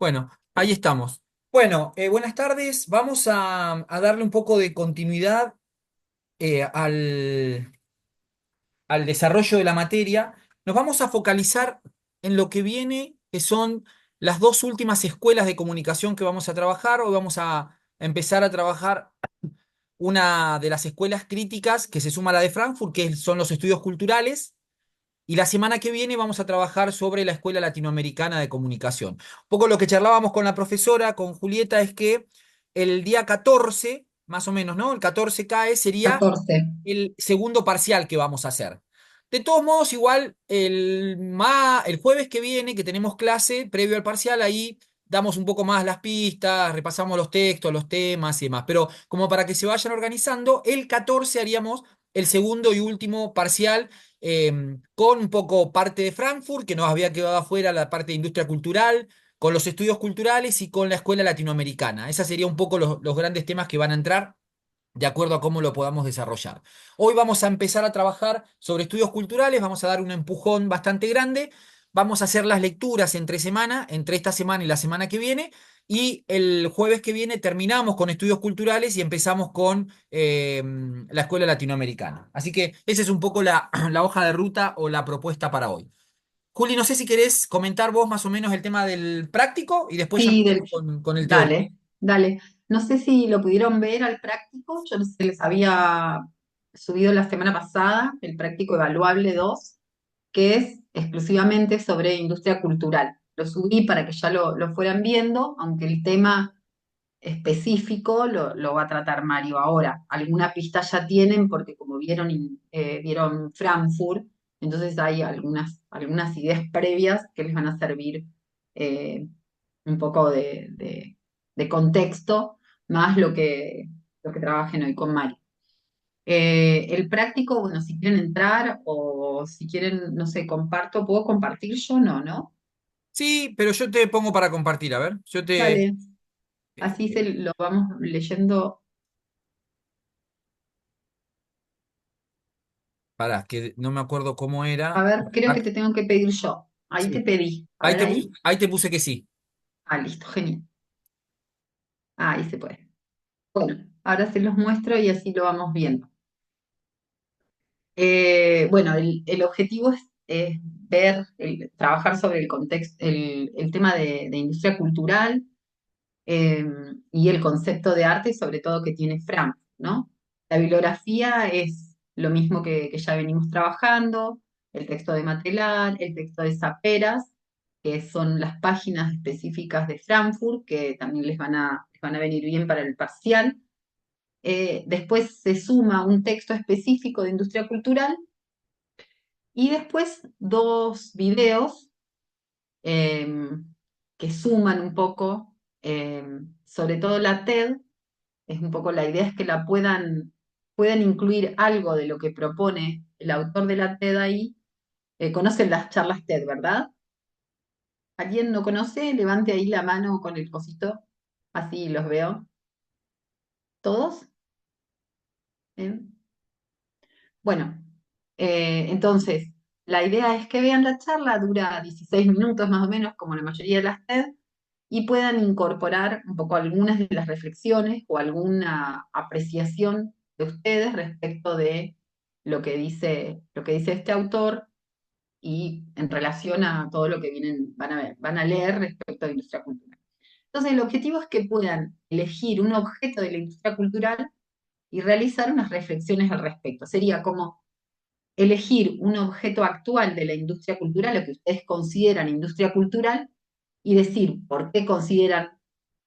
Bueno, ahí estamos. Bueno, buenas tardes. Vamos a darle un poco de continuidad al desarrollo de la materia. Nos vamos a focalizar en lo que viene, que son las dos últimas escuelas de comunicación que vamos a trabajar. Hoy vamos a empezar a trabajar una de las escuelas críticas que se suma a la de Frankfurt, que son los estudios culturales. Y la semana que viene vamos a trabajar sobre la Escuela Latinoamericana de Comunicación. Un poco lo que charlábamos con la profesora, con Julieta, es que el día 14, más o menos, ¿no? El 14 cae, sería 14. el segundo parcial que vamos a hacer. De todos modos, igual el jueves que viene, que tenemos clase previo al parcial, ahí damos un poco más las pistas, repasamos los textos, los temas y demás. Pero como para que se vayan organizando, el 14 haríamos el segundo y último parcial con un poco parte de Frankfurt, que nos había quedado afuera la parte de industria cultural, con los estudios culturales y con la escuela latinoamericana. Esos serían un poco los grandes temas que van a entrar de acuerdo a cómo lo podamos desarrollar. Hoy vamos a empezar a trabajar sobre estudios culturales, vamos a dar un empujón bastante grande, vamos a hacer las lecturas entre semana, entre esta semana y la semana que viene, y el jueves que viene terminamos con estudios culturales y empezamos con la escuela latinoamericana. Así que esa es un poco la hoja de ruta o la propuesta para hoy. Juli, no sé si querés comentar vos más o menos el tema del práctico y después ya Sí, empezamos con el teórico. dale, dale. No sé si lo pudieron ver al práctico, yo no sé, les había subido la semana pasada el práctico evaluable 2, que es exclusivamente sobre industria cultural. Lo subí para que ya lo fueran viendo, aunque el tema específico lo va a tratar Mario ahora. Alguna pista ya tienen porque como vieron, vieron Frankfurt, entonces hay algunas ideas previas que les van a servir eh, un poco de contexto, más lo que trabajen hoy con Mario. El práctico, bueno, si quieren entrar o si quieren, no sé, comparto, ¿puedo compartir yo? No, ¿no? Sí, pero yo te pongo para compartir, a ver. Yo te... Dale, así lo vamos leyendo. Pará, que no me acuerdo cómo A era. ver, creo que Ah, te tengo que pedir yo. Ahí te sí. pedí. A ver ahí. Ahí te puse que sí. Ah, listo, genial. Ahí se puede. Bueno, ahora se los muestro y así lo vamos viendo. Bueno, el objetivo es ver, trabajar sobre el contexto, el tema de industria cultural eh, y el concepto de arte, sobre todo que tiene Frank, ¿no? La bibliografía es lo mismo que ya venimos trabajando, el texto de Matelar, el texto de Saperas, que son las páginas específicas de Frankfurt, que también les van a venir bien para el parcial. Después se suma un texto específico de industria cultural y después dos videos eh, que suman un poco, eh, sobre todo la TED, es un poco la idea es que puedan incluir algo de lo que propone el autor de la TED ahí. Conocen las charlas TED, ¿verdad? ¿Alguien no conoce? Levante ahí la mano con el cosito, así los veo. ¿Todos? ¿Bien? Bueno, entonces, la idea es que vean la charla, dura 16 minutos más o menos, como la mayoría de las TED, y puedan incorporar un poco algunas de las reflexiones o alguna apreciación de ustedes respecto de lo que dice este autor y en relación a todo lo que van a ver, van a leer respecto a la industria cultural. Entonces, el objetivo es que puedan elegir un objeto de la industria cultural y realizar unas reflexiones al respecto. Sería como elegir un objeto actual de la industria cultural, lo que ustedes consideran industria cultural, y decir por qué consideran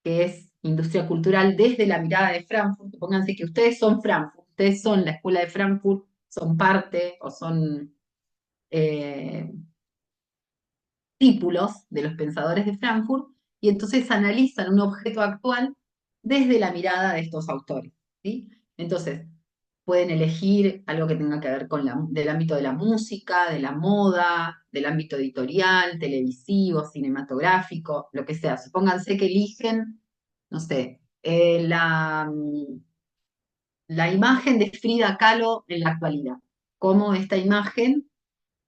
que es industria cultural desde la mirada de Frankfurt. Pónganse que ustedes son Frankfurt, ustedes son la escuela de Frankfurt, son parte o son eh, títulos de los pensadores de Frankfurt, y entonces analizan un objeto actual desde la mirada de estos autores. ¿Sí? Entonces, pueden elegir algo que tenga que ver del ámbito de la música, de la moda, del ámbito editorial, televisivo, cinematográfico, lo que sea. Supónganse que eligen, no sé, la imagen de Frida Kahlo en la actualidad. Cómo esta imagen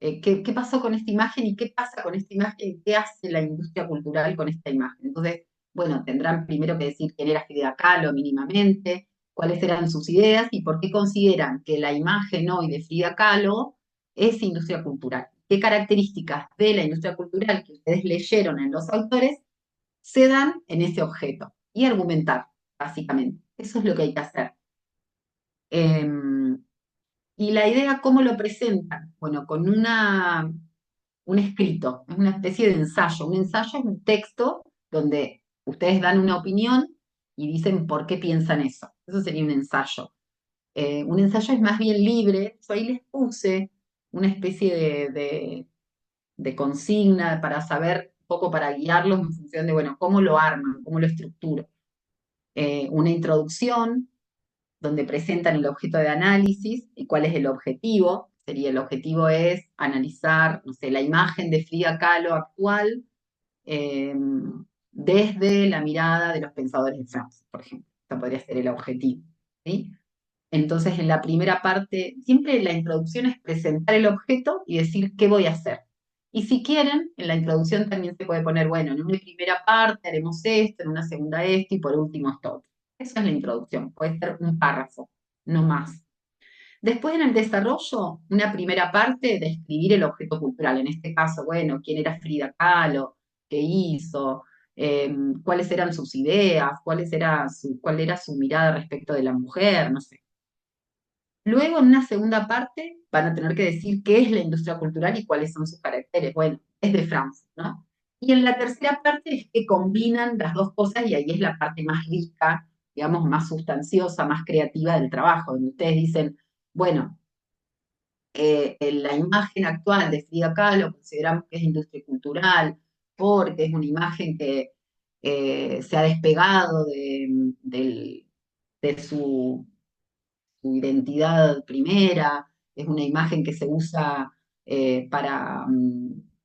¿qué pasó con esta imagen y qué pasa con esta imagen? ¿Qué hace la industria cultural con esta imagen? Entonces, bueno, tendrán primero que decir quién era Frida Kahlo mínimamente, cuáles eran sus ideas y por qué consideran que la imagen hoy de Frida Kahlo es industria cultural. ¿Qué características de la industria cultural que ustedes leyeron en los autores se dan en ese objeto? Y argumentar, básicamente. Eso es lo que hay que hacer. Em, y la idea, ¿cómo lo presentan? Bueno, con un escrito, es una especie de ensayo. Un ensayo es un texto donde ustedes dan una opinión y dicen por qué piensan eso. Eso sería un ensayo. Un ensayo es más bien libre. Yo ahí les puse una especie de consigna para saber, un poco para guiarlos en función de, bueno, cómo lo arman, cómo lo estructuran. Una introducción donde presentan el objeto de análisis y cuál es el objetivo. Sería el objetivo es analizar, no sé, la imagen de Frida Kahlo actual eh, desde la mirada de los pensadores de Francia, por ejemplo. Eso podría ser el objetivo. ¿Sí? Entonces, en la primera parte, siempre la introducción es presentar el objeto y decir qué voy a hacer. Y si quieren, en la introducción también se puede poner, bueno, en una primera parte haremos esto, en una segunda esto y por último esto otro. Esa es la introducción, puede ser un párrafo, no más. Después en el desarrollo, una primera parte, describir el objeto cultural. En este caso, bueno, quién era Frida Kahlo, qué hizo, cuáles eran sus ideas, cuál era su mirada respecto de la mujer, no sé. Luego, en una segunda parte, van a tener que decir qué es la industria cultural y cuáles son sus caracteres. Bueno, es de Francia, ¿no? Y en la tercera parte es que combinan las dos cosas y ahí es la parte más rica, digamos, más sustanciosa, más creativa del trabajo, donde ustedes dicen, bueno, la imagen actual de Frida Kahlo consideramos que es industria cultural porque es una imagen que se ha despegado de su identidad primera, es una imagen que se usa para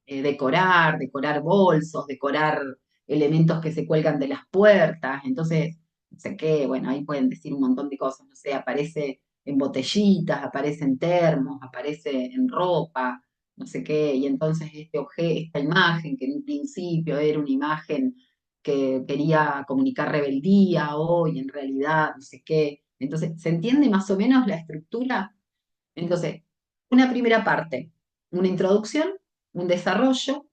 decorar bolsos, decorar elementos que se cuelgan de las puertas, entonces, no sé qué, bueno, ahí pueden decir un montón de cosas, no sé, aparece en botellitas, aparece en termos, aparece en ropa, no sé qué, y entonces esta imagen que en un principio era una imagen que quería comunicar rebeldía hoy, en realidad, no sé qué. Entonces, ¿se entiende más o menos la estructura? Entonces, una primera parte, una introducción, un desarrollo.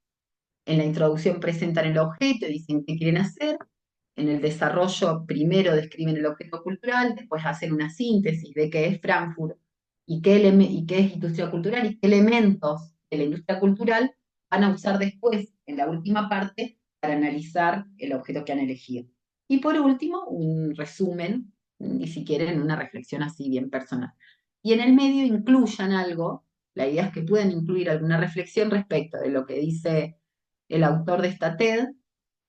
En la introducción presentan el objeto y dicen qué quieren hacer. En el desarrollo, primero describen el objeto cultural, después hacen una síntesis de qué es Frankfurt y qué es industria cultural y qué elementos de la industria cultural van a usar después, en la última parte, para analizar el objeto que han elegido. Y por último, un resumen, y si quieren, una reflexión así bien personal. Y en el medio incluyan algo, la idea es que puedan incluir alguna reflexión respecto de lo que dice el autor de esta TED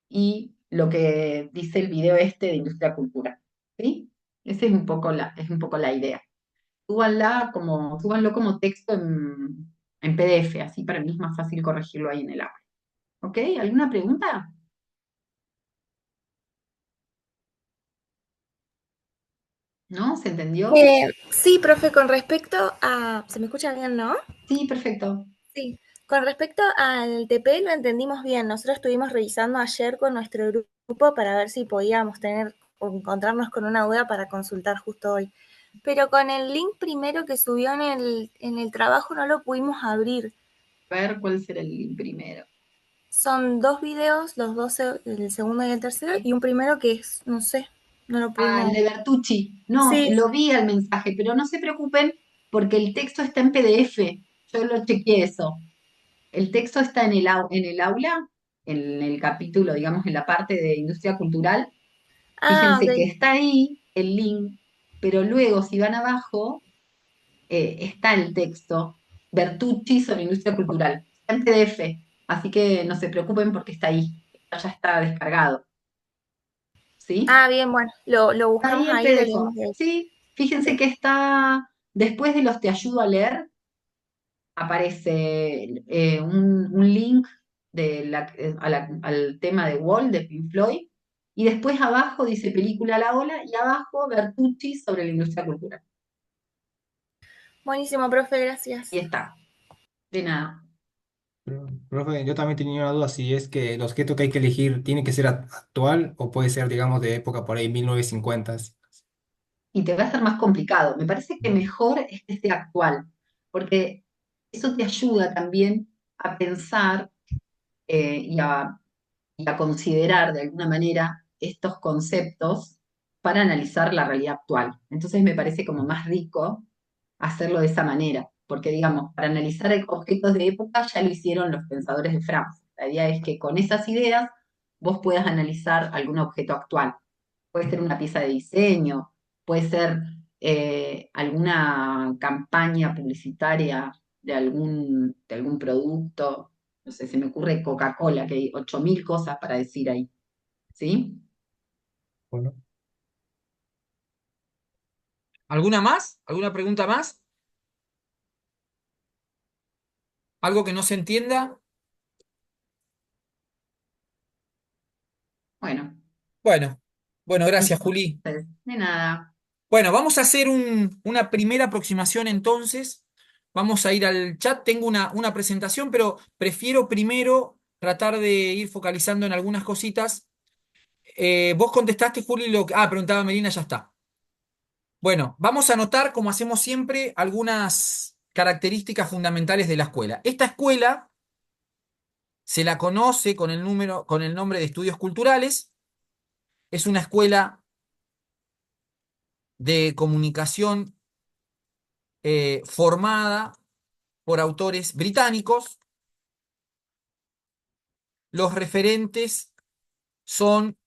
y lo que dice el video este de industria cultural. ¿Sí? Esa es un poco la idea. Súbanlo como texto en PDF, así para mí es más fácil corregirlo ahí en el aula. ¿Ok? ¿Alguna pregunta? ¿No? ¿Se entendió? Sí, profe, con respecto a... ¿Se me escucha bien, no? Sí, perfecto. Sí. Con respecto al TP lo entendimos bien. Nosotros estuvimos revisando ayer con nuestro grupo para ver si podíamos tener o encontrarnos con una duda para consultar justo hoy. Pero con el link primero que subió en el trabajo no lo pudimos abrir. A ver cuál será el primero. Son dos videos, los dos, el segundo y el tercero, y un primero que es, no sé, no lo Ah, el pudimos. de Bertucci. No, Sí. lo vi al mensaje, pero no se preocupen porque el texto está en PDF. Yo lo chequeé eso. El texto está en el aula, en el capítulo, digamos, en la parte de industria cultural. Ah, Fíjense que ok. está ahí el link, pero luego si van abajo, está el texto Bertucci sobre industria cultural. Está en PDF, así que no se preocupen porque está ahí, ya está descargado. ¿Sí? Ah, bien, bueno, lo Está ahí buscamos el ahí y lo PDF. leemos de ahí. Sí, fíjense Ok. que está, después de los te ayudo a leer, aparece un link al tema de Wall de Pink Floyd, y después abajo dice película La Ola, y abajo Bertucci sobre la industria cultural. Buenísimo, profe, Y gracias. está. De nada. Profe, yo también tenía una duda si es que el objeto que hay que elegir tiene que ser actual o puede ser, digamos, de época por ahí, 1950. Y te va a ser más complicado. Me parece que mejor es que sea actual, porque eso te ayuda también a pensar y a considerar de alguna manera estos conceptos para analizar la realidad actual. Entonces me parece como más rico hacerlo de esa manera, porque digamos, para analizar objetos de época ya lo hicieron los pensadores de Francia. La idea es que con esas ideas vos puedas analizar algún objeto actual. Puede ser una pieza de diseño, puede ser alguna campaña publicitaria de algún producto. No sé, se me ocurre Coca-Cola, que hay 8.000 cosas para decir ahí. ¿Sí? Bueno, ¿Alguna más? ¿Alguna pregunta más? ¿Algo que no se entienda? Bueno, Bueno, bueno, gracias, Juli. entonces, de nada. Bueno, vamos a hacer una primera aproximación entonces. Vamos a ir al chat. Tengo una presentación, pero prefiero primero tratar de ir focalizando en algunas cositas. Vos contestaste, Juli, lo que... Ah, preguntaba Melina, ya está. Bueno, vamos a anotar, como hacemos siempre, algunas características fundamentales de la escuela. Esta escuela se la conoce con el número, con el nombre de Estudios Culturales. Es una escuela de comunicación formada por autores británicos. Los referentes son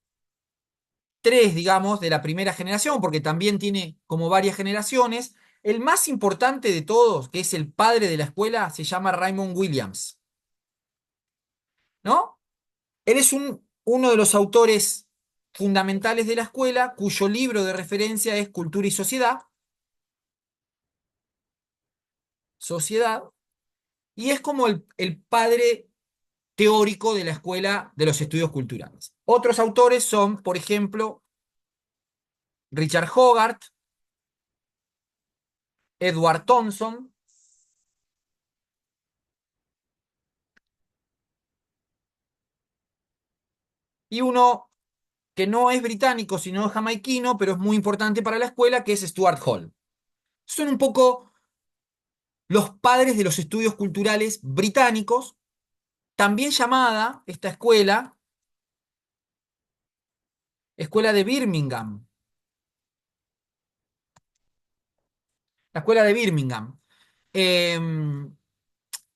tres, digamos, de la primera generación, porque también tiene como varias generaciones. El más importante de todos, que es el padre de la escuela, se llama Raymond Williams, ¿no? Él es uno de los autores fundamentales de la escuela, cuyo libro de referencia es Cultura y Sociedad, Sociedad, y es como el padre teórico de la escuela de los estudios culturales. Otros autores son, por ejemplo, Richard Hogarth, Edward Thompson, y uno que no es británico, sino jamaiquino, pero es muy importante para la escuela, que es Stuart Hall. Son un poco los padres de los estudios culturales británicos, también llamada esta escuela, Escuela de Birmingham. La Escuela de Birmingham. Em,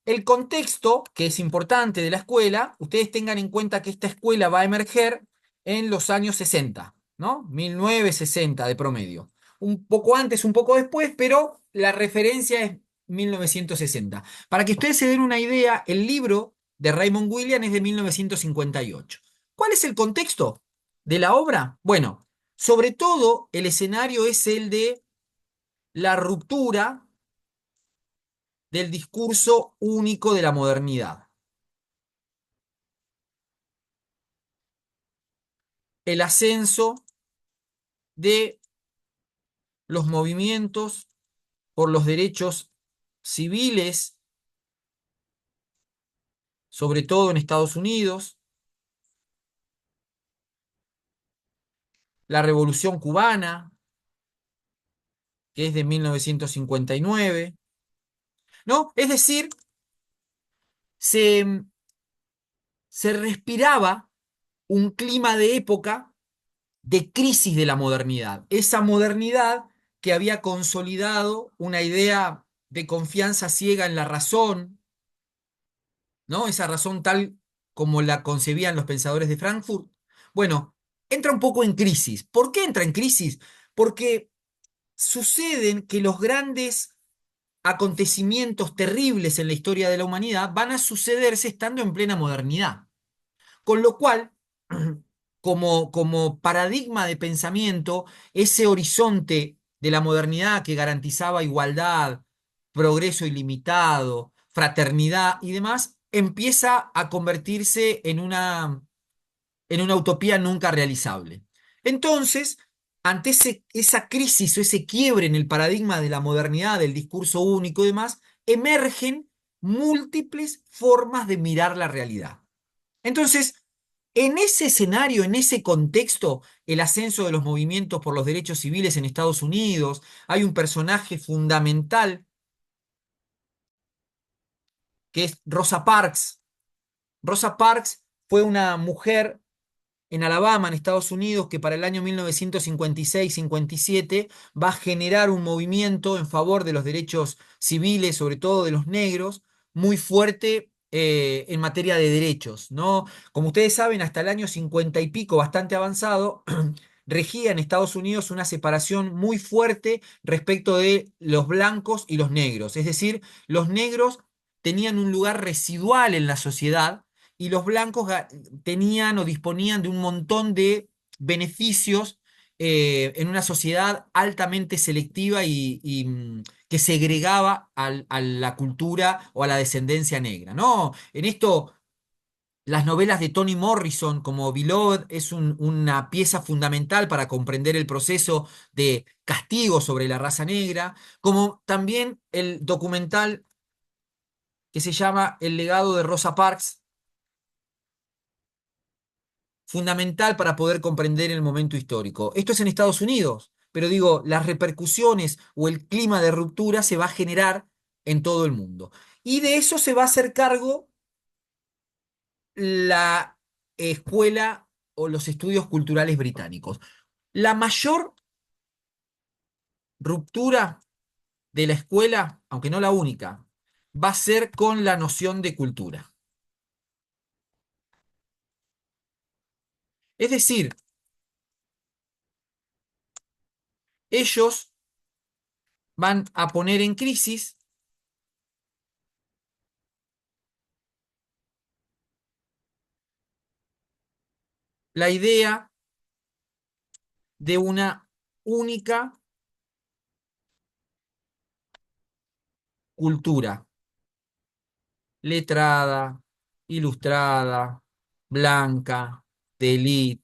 El contexto, que es importante de la escuela, ustedes tengan en cuenta que esta escuela va a emerger en los años 60, ¿no? 1960 de promedio. Un poco antes, un poco después, pero la referencia es 1960. Para que ustedes se den una idea, el libro de Raymond Williams es de 1958. ¿Cuál es el contexto de la obra? Bueno, sobre todo el escenario es el de la ruptura del discurso único de la modernidad. El ascenso de los movimientos por los derechos civiles, sobre todo en Estados Unidos, la Revolución Cubana, que es de 1959, ¿no? Es decir, se, se respiraba un clima de época de crisis de la modernidad. Esa modernidad que había consolidado una idea de confianza ciega en la razón, ¿no? Esa razón tal como la concebían los pensadores de Frankfurt. Bueno, entra un poco en crisis. ¿Por qué entra en crisis? Porque suceden que los grandes acontecimientos terribles en la historia de la humanidad van a sucederse estando en plena modernidad. Con lo cual, como paradigma de pensamiento, ese horizonte de la modernidad que garantizaba igualdad, progreso ilimitado, fraternidad y demás, empieza a convertirse en una utopía nunca realizable. Entonces, ante esa crisis o ese quiebre en el paradigma de la modernidad, del discurso único y demás, emergen múltiples formas de mirar la realidad. Entonces, en ese escenario, en ese contexto, el ascenso de los movimientos por los derechos civiles en Estados Unidos, hay un personaje fundamental que es Rosa Parks. Rosa Parks fue una mujer en Alabama, en Estados Unidos, que para el año 1956-57 va a generar un movimiento en favor de los derechos civiles, sobre todo de los negros, muy fuerte en materia de derechos, ¿no? Como ustedes saben, hasta el año 50 y pico, bastante avanzado, regía en Estados Unidos una separación muy fuerte respecto de los blancos y los negros. Es decir, los negros tenían un lugar residual en la sociedad y los blancos tenían o disponían de un montón de beneficios en una sociedad altamente selectiva que segregaba a la cultura o a la descendencia negra, ¿no? En esto, las novelas de Toni Morrison, como Beloved, es una pieza fundamental para comprender el proceso de castigo sobre la raza negra, como también el documental que se llama El legado de Rosa Parks, fundamental para poder comprender el momento histórico. Esto es en Estados Unidos, pero digo, las repercusiones o el clima de ruptura se va a generar en todo el mundo. Y de eso se va a hacer cargo la escuela o los estudios culturales británicos. La mayor ruptura de la escuela, aunque no la única, va a ser con la noción de cultura. Es decir, ellos van a poner en crisis la idea de una única cultura, letrada, ilustrada, blanca, de élite.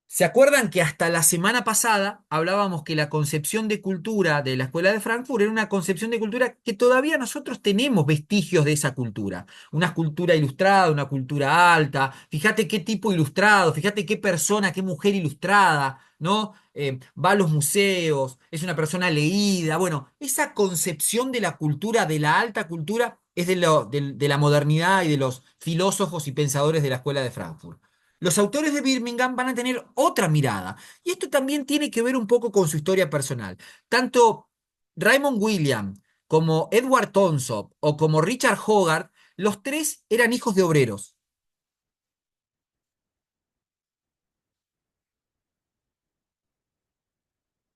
¿Se acuerdan que hasta la semana pasada hablábamos que la concepción de cultura de la Escuela de Frankfurt era una concepción de cultura que todavía nosotros tenemos vestigios de esa cultura? Una cultura ilustrada, una cultura alta. Fíjate qué tipo ilustrado, fíjate qué persona, qué mujer ilustrada, ¿no? Va a los museos, es una persona leída. Bueno, esa concepción de la cultura, de la alta cultura, es de la modernidad y de los filósofos y pensadores de la Escuela de Frankfurt. Los autores de Birmingham van a tener otra mirada. Y esto también tiene que ver un poco con su historia personal. Tanto Raymond Williams como Edward Thompson o como Richard Hogarth, los tres eran hijos de obreros.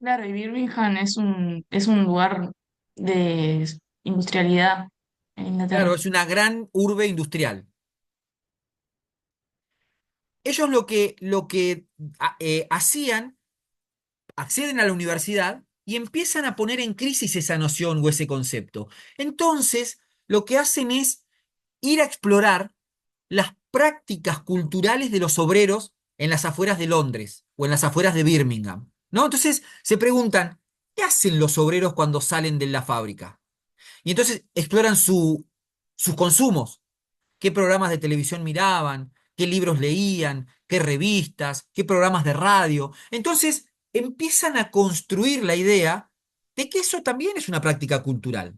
Claro, y Birmingham es un lugar de industrialidad en Claro, Inglaterra. es una gran urbe industrial. Ellos lo que hacían, acceden a la universidad y empiezan a poner en crisis esa noción o ese concepto. Entonces, lo que hacen es ir a explorar las prácticas culturales de los obreros en las afueras de Londres o en las afueras de Birmingham, ¿no? Entonces se preguntan, ¿qué hacen los obreros cuando salen de la fábrica? Y entonces exploran sus consumos, qué programas de televisión miraban, qué libros leían, qué revistas, qué programas de radio. Entonces empiezan a construir la idea de que eso también es una práctica cultural.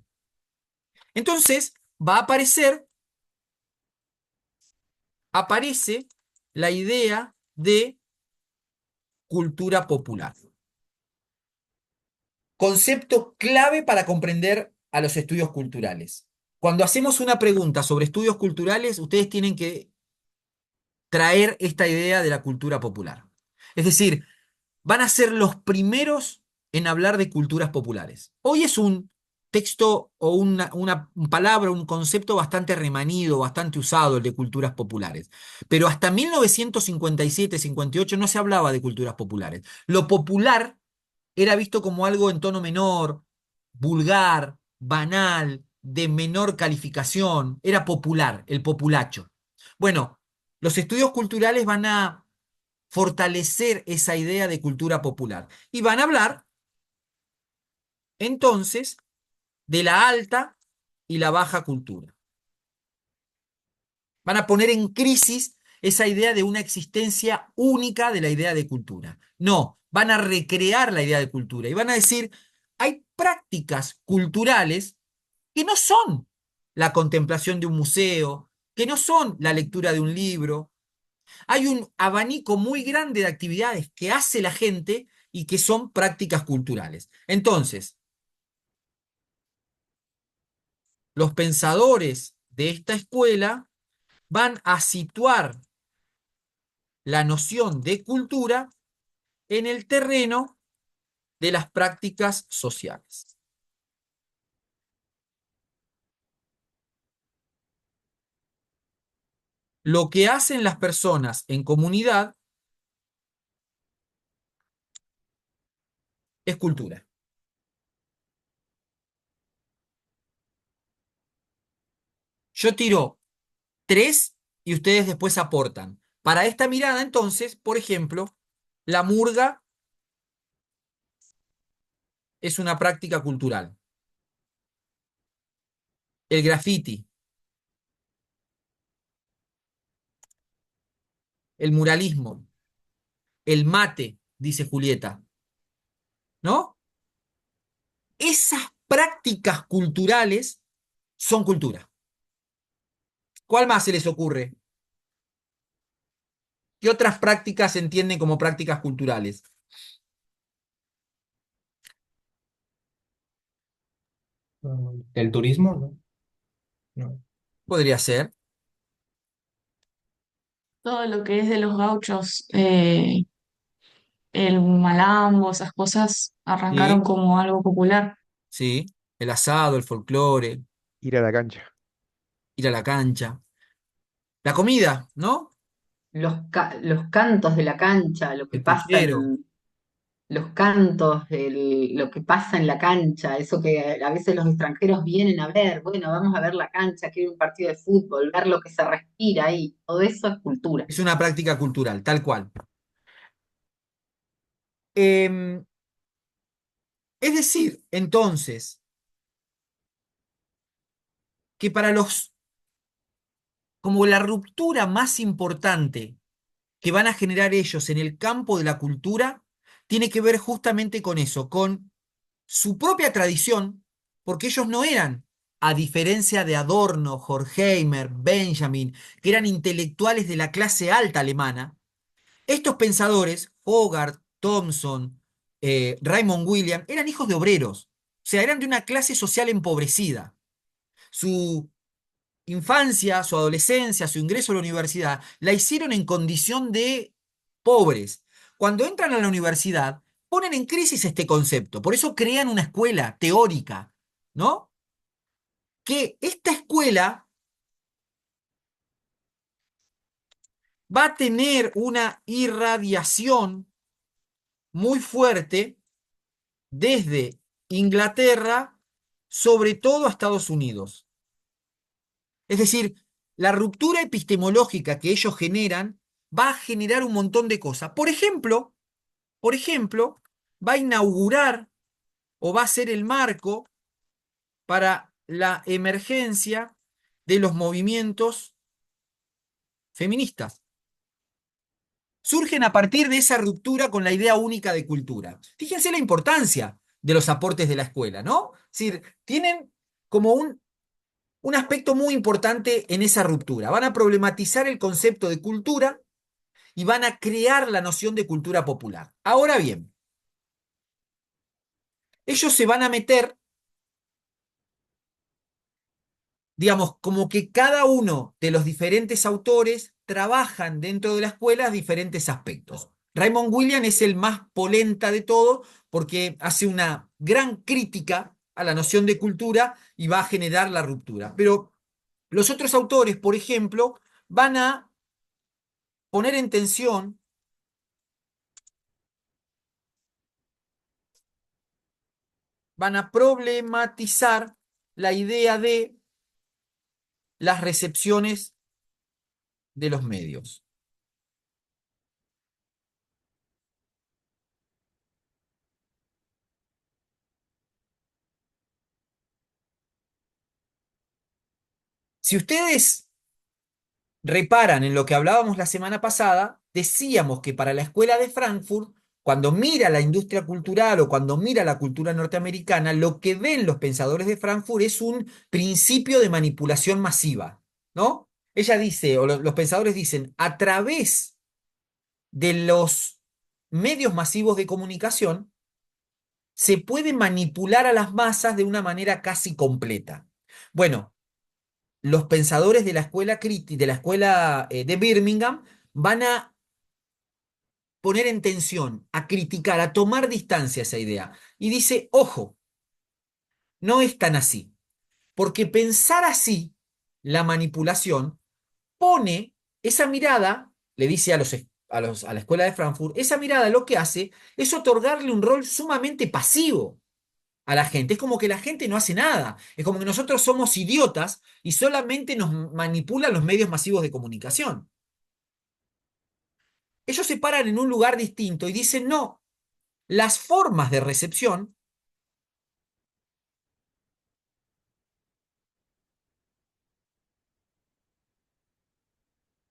Entonces va a aparece la idea de cultura popular. Concepto clave para comprender a los estudios culturales. Cuando hacemos una pregunta sobre estudios culturales, ustedes tienen que traer esta idea de la cultura popular. Es decir, van a ser los primeros en hablar de culturas populares. Hoy es un texto o una palabra, un concepto bastante remanido, bastante usado, el de culturas populares. Pero hasta 1957-58 no se hablaba de culturas populares. Lo popular era visto como algo en tono menor, vulgar, banal, de menor calificación. Era popular, el populacho. Bueno, los estudios culturales van a fortalecer esa idea de cultura popular y van a hablar entonces de la alta y la baja cultura. Van a poner en crisis esa idea de una existencia única de la idea de cultura. No, van a recrear la idea de cultura y van a decir, hay prácticas culturales que no son la contemplación de un museo, que no son la lectura de un libro. Hay un abanico muy grande de actividades que hace la gente y que son prácticas culturales. Entonces, los pensadores de esta escuela van a situar la noción de cultura en el terreno de las prácticas sociales. Lo que hacen las personas en comunidad es cultura. Yo tiro tres y ustedes después aportan. Para esta mirada, entonces, por ejemplo, la murga es una práctica cultural. El graffiti, el muralismo, el mate, dice Julieta, ¿no? Esas prácticas culturales son cultura. ¿Cuál más se les ocurre? ¿Qué otras prácticas se entienden como prácticas culturales? ¿El turismo? No. No. Podría ser, Todo lo que es de los gauchos, el malambo, esas cosas arrancaron ¿sí? como algo popular. Sí, el asado, el folclore, Ir a la cancha. ir a la cancha. La comida, ¿no? Los cantos de la cancha, lo que El pasa puchero. en los cantos, lo que pasa en la cancha, eso que a veces los extranjeros vienen a ver, bueno, vamos a ver la cancha, quiero un partido de fútbol, ver lo que se respira ahí, todo eso es cultura. Es una práctica cultural, tal cual. Em, es decir, entonces, que para los, como la ruptura más importante que van a generar ellos en el campo de la cultura, tiene que ver justamente con eso, con su propia tradición, porque ellos no eran, a diferencia de Adorno, Horkheimer, Benjamin, que eran intelectuales de la clase alta alemana, estos pensadores, Hogarth, Thomson, Raymond William, eran hijos de obreros, o sea, eran de una clase social empobrecida. Su infancia, su adolescencia, su ingreso a la universidad, la hicieron en condición de pobres. Cuando entran a la universidad, ponen en crisis este concepto, por eso crean una escuela teórica, ¿no? Que esta escuela va a tener una irradiación muy fuerte desde Inglaterra, sobre todo a Estados Unidos. Es decir, la ruptura epistemológica que ellos generan va a generar un montón de cosas. Por ejemplo, va a inaugurar o va a ser el marco para la emergencia de los movimientos feministas. Surgen a partir de esa ruptura con la idea única de cultura. Fíjense la importancia de los aportes de la escuela, ¿no? Es decir, tienen como un aspecto muy importante en esa ruptura. Van a problematizar el concepto de cultura y van a crear la noción de cultura popular. Ahora bien, ellos se van a meter, digamos, como que cada uno de los diferentes autores trabajan dentro de la escuela diferentes aspectos. Raymond William es el más polenta de todo porque hace una gran crítica a la noción de cultura y va a generar la ruptura. Pero los otros autores, por ejemplo, van a poner en tensión, van a problematizar la idea de las recepciones de los medios. Si ustedes reparan en lo que hablábamos la semana pasada, decíamos que para la escuela de Frankfurt, cuando mira la industria cultural o cuando mira la cultura norteamericana, lo que ven los pensadores de Frankfurt es un principio de manipulación masiva, ¿no? Ella dice, o los pensadores dicen, a través de los medios masivos de comunicación, se puede manipular a las masas de una manera casi completa. Bueno, los pensadores de la escuela, de la escuela de Birmingham van a poner en tensión, a criticar, a tomar distancia esa idea. Y dice, ojo, no es tan así, porque pensar así, la manipulación, pone esa mirada, le dice a la escuela de Frankfurt, esa mirada lo que hace es otorgarle un rol sumamente pasivo a la gente. Es como que la gente no hace nada. Es como que nosotros somos idiotas y solamente nos manipulan los medios masivos de comunicación. Ellos se paran en un lugar distinto y dicen, no, las formas de recepción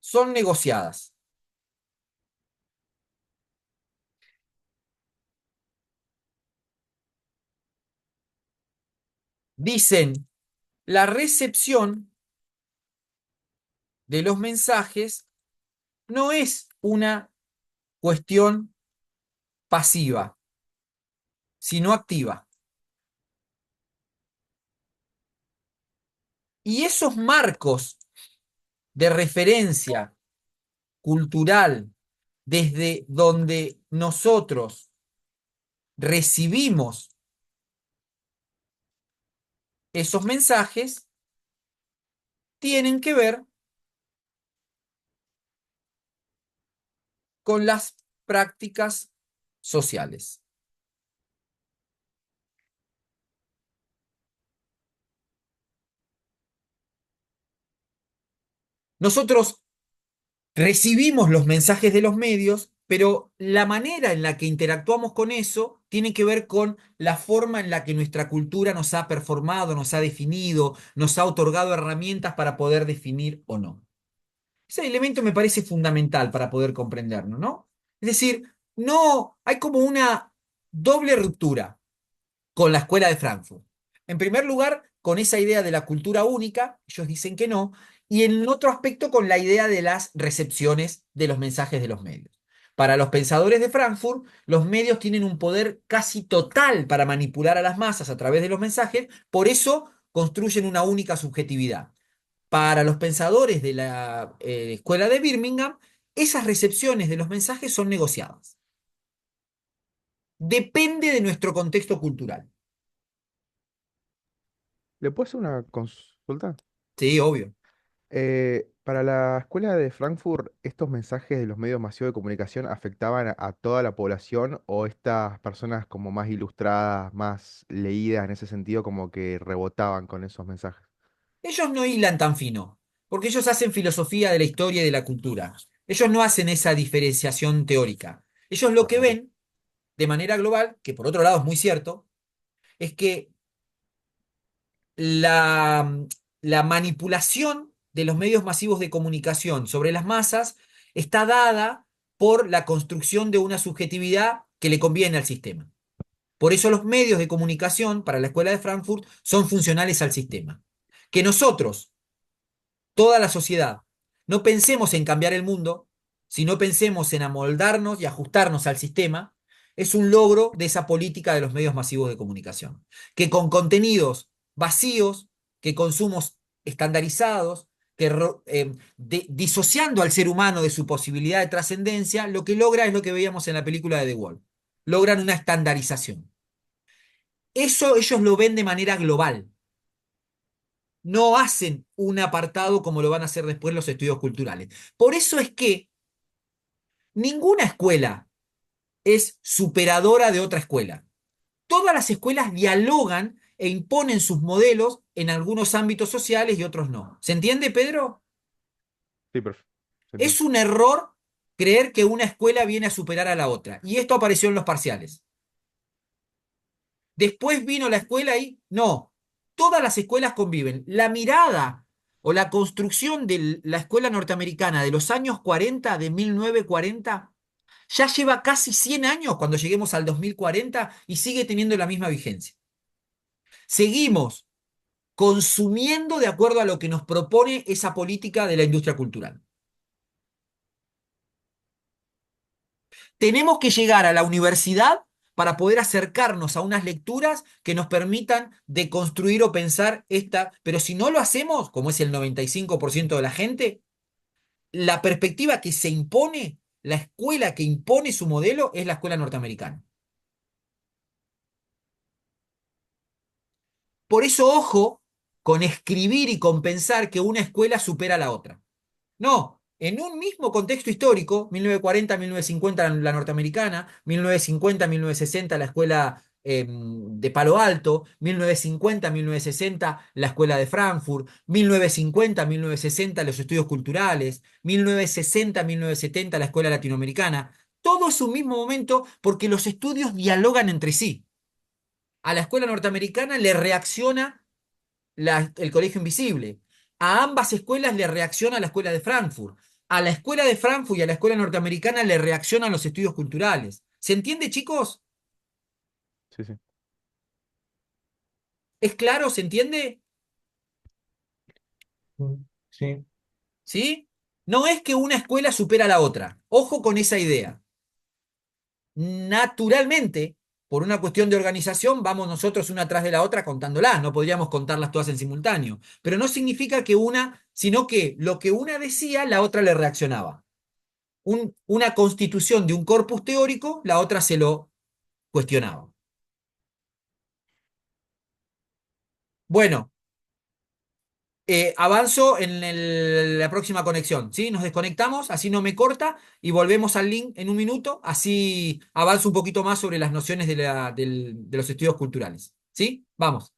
son negociadas. Dicen, la recepción de los mensajes no es una cuestión pasiva, sino activa. Y esos marcos de referencia cultural desde donde nosotros recibimos esos mensajes tienen que ver con las prácticas sociales. Nosotros recibimos los mensajes de los medios, pero la manera en la que interactuamos con eso tiene que ver con la forma en la que nuestra cultura nos ha performado, nos ha definido, nos ha otorgado herramientas para poder definir o no. Ese elemento me parece fundamental para poder comprenderlo, ¿no? Es decir, no hay como una doble ruptura con la escuela de Frankfurt. En primer lugar, con esa idea de la cultura única, ellos dicen que no, y en otro aspecto con la idea de las recepciones de los mensajes de los medios. Para los pensadores de Frankfurt, los medios tienen un poder casi total para manipular a las masas a través de los mensajes, por eso construyen una única subjetividad. Para los pensadores de la escuela de Birmingham, esas recepciones de los mensajes son negociadas. Depende de nuestro contexto cultural. ¿Le puedo hacer una consulta? Sí, obvio. Para la escuela de Frankfurt, ¿estos mensajes de los medios masivos de comunicación afectaban a toda la población o estas personas como más ilustradas, más leídas en ese sentido, como que rebotaban con esos mensajes? Ellos no hilan tan fino, porque ellos hacen filosofía de la historia y de la cultura. Ellos no hacen esa diferenciación teórica. Ellos lo que Ok. ven, de manera global, que por otro lado es muy cierto, es que la, la manipulación de los medios masivos de comunicación sobre las masas está dada por la construcción de una subjetividad que le conviene al sistema. Por eso los medios de comunicación para la Escuela de Frankfurt son funcionales al sistema. Que nosotros, toda la sociedad, no pensemos en cambiar el mundo, sino pensemos en amoldarnos y ajustarnos al sistema, es un logro de esa política de los medios masivos de comunicación. Que con contenidos vacíos, que consumos estandarizados, que disociando al ser humano de su posibilidad de trascendencia, lo que logra es lo que veíamos en la película de The Wall. Logran una estandarización. Eso ellos lo ven de manera global. No hacen un apartado como lo van a hacer después los estudios culturales. Por eso es que ninguna escuela es superadora de otra escuela. Todas las escuelas dialogan e imponen sus modelos en algunos ámbitos sociales y otros no. ¿Se entiende, Pedro? Sí, perfecto. Se entiende. Es un error creer que una escuela viene a superar a la otra. Y esto apareció en los parciales. Después vino la escuela y no, todas las escuelas conviven. La mirada o la construcción de la escuela norteamericana de los años 40, de 1940, ya lleva casi 100 años cuando lleguemos al 2040 y sigue teniendo la misma vigencia. Seguimos consumiendo de acuerdo a lo que nos propone esa política de la industria cultural. Tenemos que llegar a la universidad para poder acercarnos a unas lecturas que nos permitan deconstruir o pensar esta, pero si no lo hacemos, como es el 95% de la gente, la perspectiva que se impone, la escuela que impone su modelo es la escuela norteamericana. Por eso, ojo con escribir y con pensar que una escuela supera a la otra. No, en un mismo contexto histórico, 1940-1950 la norteamericana, 1950-1960 la escuela de Palo Alto, 1950-1960 la escuela de Frankfurt, 1950-1960 los estudios culturales, 1960-1970 la escuela latinoamericana. Todo es un mismo momento porque los estudios dialogan entre sí. A la escuela norteamericana le reacciona el Colegio Invisible. A ambas escuelas le reacciona la escuela de Frankfurt. A la escuela de Frankfurt y a la escuela norteamericana le reaccionan los estudios culturales. ¿Se entiende, chicos? Sí, sí. ¿Es claro? ¿Se entiende? Sí. ¿Sí? No es que una escuela supera a la otra. Ojo con esa idea. Naturalmente, por una cuestión de organización, vamos nosotros una tras de la otra contándolas, no podríamos contarlas todas en simultáneo, pero no significa que una, sino que lo que una decía, la otra le reaccionaba. Una constitución de un corpus teórico, la otra se lo cuestionaba. Bueno, avanzo en la próxima conexión, ¿sí? Nos desconectamos, así no me corta y volvemos al link en un minuto, así avanzo un poquito más sobre las nociones de los estudios culturales, ¿sí? Vamos.